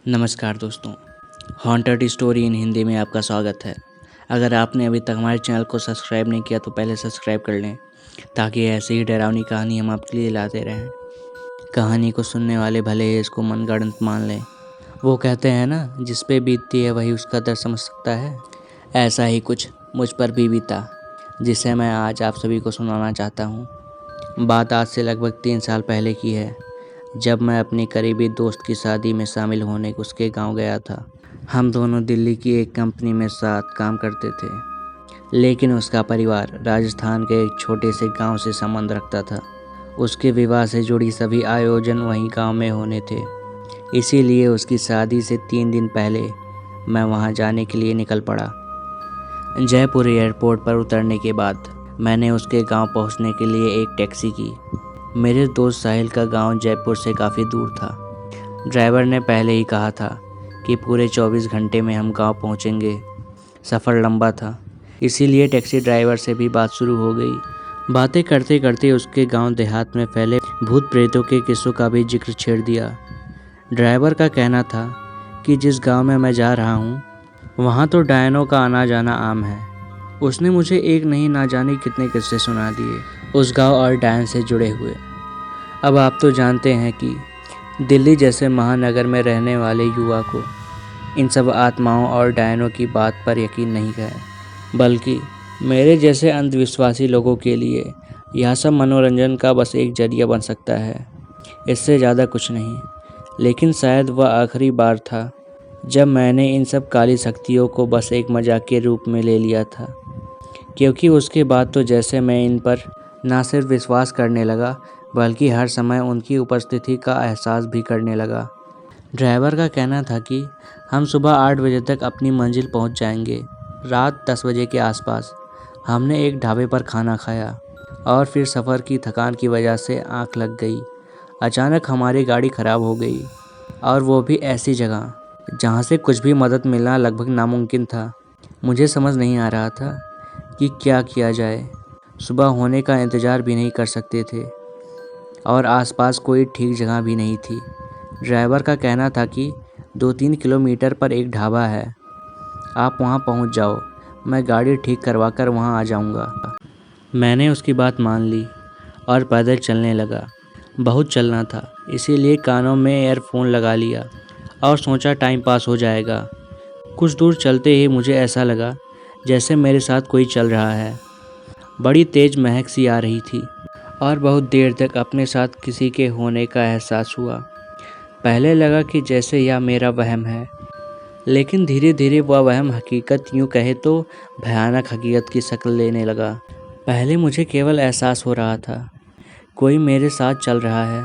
नमस्कार दोस्तों, haunted story in Hindi में आपका स्वागत है। अगर आपने अभी तक हमारे चैनल को सब्सक्राइब नहीं किया तो पहले सब्सक्राइब कर लें ताकि ऐसी ही डरावनी कहानी हम आपके लिए लाते रहें। कहानी को सुनने वाले भले ही इसको मनगढ़ंत मान लें। वो कहते हैं ना, जिस पे बीतती है वही उसका दर्द समझ सकता है। ऐसा ही कुछ मुझ पर भी बीता, जिसे मैं आज आप सभी को सुनाना चाहता हूँ। बात आज से लगभग 3 साल पहले की है, जब मैं अपनी करीबी दोस्त की शादी में शामिल होने उसके गांव गया था। हम दोनों दिल्ली की एक कंपनी में साथ काम करते थे, लेकिन उसका परिवार राजस्थान के एक छोटे से गांव से संबंध रखता था। उसके विवाह से जुड़ी सभी आयोजन वहीं गांव में होने थे, इसीलिए उसकी शादी से 3 दिन पहले मैं वहां जाने के लिए निकल पड़ा। जयपुर एयरपोर्ट पर उतरने के बाद मैंने उसके गांव पहुंचने के लिए एक टैक्सी की। मेरे दोस्त साहिल का गांव जयपुर से काफ़ी दूर था। ड्राइवर ने पहले ही कहा था कि पूरे 24 घंटे में हम गांव पहुंचेंगे। सफ़र लंबा था, इसीलिए टैक्सी ड्राइवर से भी बात शुरू हो गई। बातें करते करते उसके गांव देहात में फैले भूत प्रेतों के किस्सों का भी जिक्र छेड़ दिया। ड्राइवर का कहना था कि जिस गांव में मैं जा रहा हूं, वहां तो डायनों का आना जाना आम है। उसने मुझे एक नहीं ना जाने कितने किस्से सुना दिए उस गांव और डायन से जुड़े हुए। अब आप तो जानते हैं कि दिल्ली जैसे महानगर में रहने वाले युवा को इन सब आत्माओं और डायनों की बात पर यकीन नहीं है, बल्कि मेरे जैसे अंधविश्वासी लोगों के लिए यह सब मनोरंजन का बस एक जरिया बन सकता है, इससे ज़्यादा कुछ नहीं। लेकिन शायद वह आखिरी बार था जब मैंने इन सब काली शक्तियों को बस एक मजाक के रूप में ले लिया था, क्योंकि उसके बाद तो जैसे मैं इन पर ना सिर्फ विश्वास करने लगा बल्कि हर समय उनकी उपस्थिति का एहसास भी करने लगा। ड्राइवर का कहना था कि हम सुबह 8 बजे तक अपनी मंजिल पहुंच जाएंगे। रात 10 बजे के आसपास हमने एक ढाबे पर खाना खाया और फिर सफ़र की थकान की वजह से आंख लग गई। अचानक हमारी गाड़ी ख़राब हो गई, और वो भी ऐसी जगह जहां से कुछ भी मदद मिलना लगभग नामुमकिन था। मुझे समझ नहीं आ रहा था कि क्या किया जाए। सुबह होने का इंतज़ार भी नहीं कर सकते थे और आसपास कोई ठीक जगह भी नहीं थी। ड्राइवर का कहना था कि 2-3 किलोमीटर पर एक ढाबा है, आप वहां पहुंच जाओ, मैं गाड़ी ठीक करवा कर वहां आ जाऊंगा। मैंने उसकी बात मान ली और पैदल चलने लगा। बहुत चलना था, इसीलिए कानों में ईयरफोन लगा लिया और सोचा टाइम पास हो जाएगा। कुछ दूर चलते ही मुझे ऐसा लगा जैसे मेरे साथ कोई चल रहा है। बड़ी तेज महक सी आ रही थी और बहुत देर तक अपने साथ किसी के होने का एहसास हुआ। पहले लगा कि जैसे यह मेरा वहम है, लेकिन धीरे धीरे वह वहम हकीकत, यूँ कहे तो भयानक हकीकत की शक्ल लेने लगा। पहले मुझे केवल एहसास हो रहा था कोई मेरे साथ चल रहा है,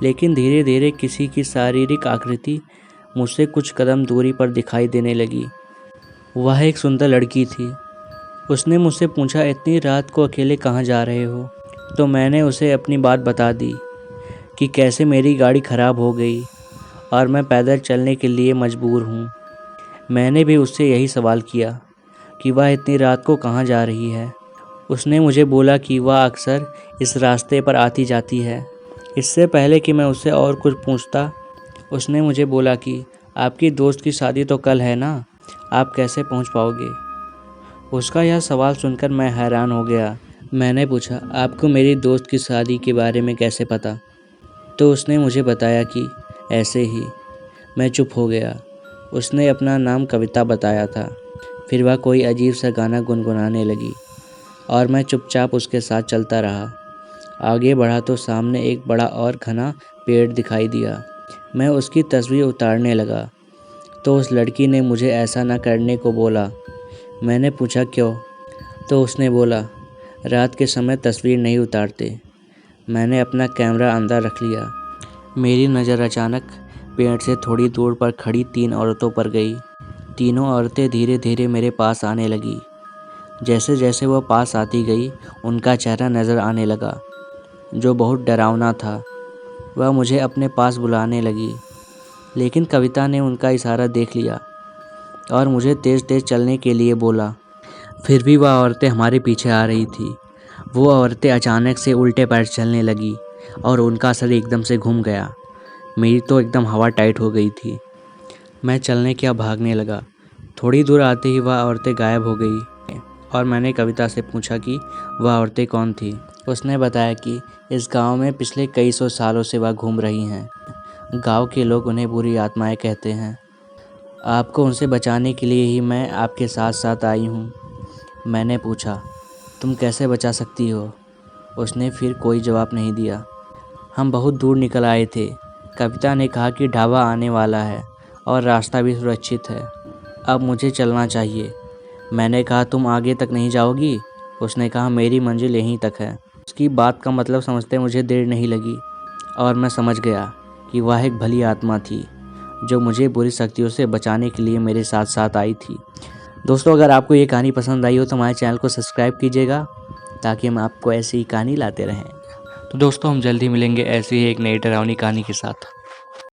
लेकिन धीरे धीरे किसी की शारीरिक आकृति मुझसे कुछ कदम दूरी पर दिखाई देने लगी। वह एक सुंदर लड़की थी। उसने मुझसे पूछा, इतनी रात को अकेले कहाँ जा रहे हो? तो मैंने उसे अपनी बात बता दी कि कैसे मेरी गाड़ी ख़राब हो गई और मैं पैदल चलने के लिए मजबूर हूँ। मैंने भी उससे यही सवाल किया कि वह इतनी रात को कहाँ जा रही है। उसने मुझे बोला कि वह अक्सर इस रास्ते पर आती जाती है। इससे पहले कि मैं उससे और कुछ पूछता, उसने मुझे बोला कि आपकी दोस्त की शादी तो कल है ना, आप कैसे पहुँच पाओगे? उसका यह सवाल सुनकर मैं हैरान हो गया। मैंने पूछा, आपको मेरी दोस्त की शादी के बारे में कैसे पता? तो उसने मुझे बताया कि ऐसे ही। मैं चुप हो गया। उसने अपना नाम कविता बताया था। फिर वह कोई अजीब सा गाना गुनगुनाने लगी और मैं चुपचाप उसके साथ चलता रहा। आगे बढ़ा तो सामने एक बड़ा और घना पेड़ दिखाई दिया। मैं उसकी तस्वीर उतारने लगा तो उस लड़की ने मुझे ऐसा न करने को बोला। मैंने पूछा, क्यों? तो उसने बोला, रात के समय तस्वीर नहीं उतारते। मैंने अपना कैमरा अंदर रख लिया। मेरी नज़र अचानक पेड़ से थोड़ी दूर पर खड़ी 3 औरतों पर गई। तीनों औरतें धीरे धीरे मेरे पास आने लगी। जैसे जैसे वह पास आती गई, उनका चेहरा नज़र आने लगा, जो बहुत डरावना था। वह मुझे अपने पास बुलाने लगी, लेकिन कविता ने उनका इशारा देख लिया और मुझे तेज़ तेज़ चलने के लिए बोला। फिर भी वह औरतें हमारे पीछे आ रही थी। वो औरतें अचानक से उल्टे पैर चलने लगी और उनका सर एकदम से घूम गया। मेरी तो एकदम हवा टाइट हो गई थी। मैं चलने क्या भागने लगा। थोड़ी दूर आते ही वह औरतें गायब हो गई और मैंने कविता से पूछा कि वह औरतें कौन थी। उसने बताया कि इस गांव में पिछले कई सौ सालों से वह घूम रही हैं। गांव के लोग उन्हें बुरी आत्माएं कहते हैं। आपको उनसे बचाने के लिए ही मैं आपके साथ साथ आई हूँ। मैंने पूछा, तुम कैसे बचा सकती हो? उसने फिर कोई जवाब नहीं दिया। हम बहुत दूर निकल आए थे। कविता ने कहा कि ढाबा आने वाला है और रास्ता भी सुरक्षित है। अब मुझे चलना चाहिए। मैंने कहा, तुम आगे तक नहीं जाओगी? उसने कहा, मेरी मंजिल यहीं तक है। उसकी बात का मतलब समझते मुझे देर नहीं लगी और मैं समझ गया कि वह एक भली आत्मा थी जो मुझे बुरी शक्तियों से बचाने के लिए मेरे साथ साथ आई थी। दोस्तों, अगर आपको ये कहानी पसंद आई हो तो हमारे चैनल को सब्सक्राइब कीजिएगा ताकि हम आपको ऐसी ही कहानी लाते रहें। तो दोस्तों, हम जल्दी मिलेंगे ऐसी ही एक नई डरावनी कहानी के साथ।